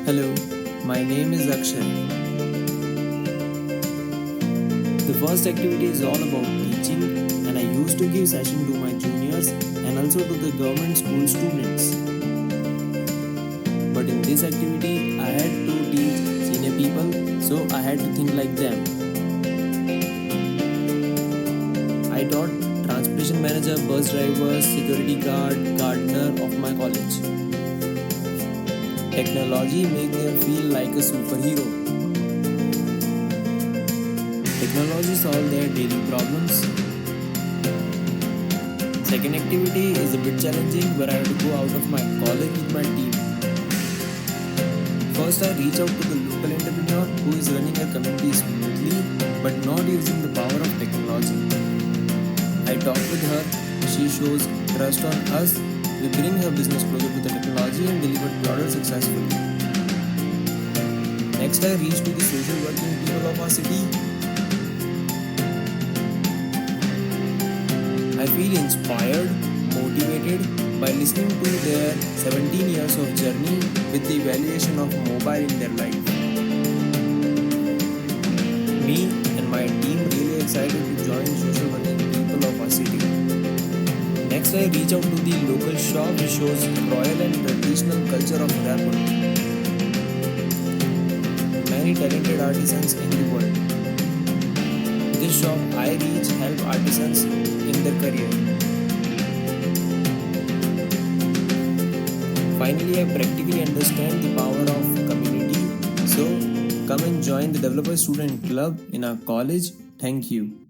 Hello, my name is Akshay. The first activity is all about teaching, and I used to give session to my juniors and also to the government school students. But in this activity, I had to teach senior people, so I had to think like them. I taught transportation manager, bus drivers, security guard, gardener of my college. Technology makes them feel like a superhero. Technology solves their daily problems. Second activity is a bit challenging where I have to go out of my college with my team. First, I reach out to the local entrepreneur who is running a community smoothly but not using the power of technology. I talk with her, she shows trust on us, we bring her business closer to the technology and deliver products successfully. Next, I reach to the social working people of our city. I feel inspired, motivated by listening to their 17 years of journey with the evaluation of mobile in their life. Me and my team really excited to join social working people of our city. Next, I reach out to the local shop which shows royal and traditional culture of Udaipur. Many talented artisans in the world. This shop I reach help artisans in their career. Finally, I practically understand the power of community. So, come and join the Developer Student Club in our college. Thank you.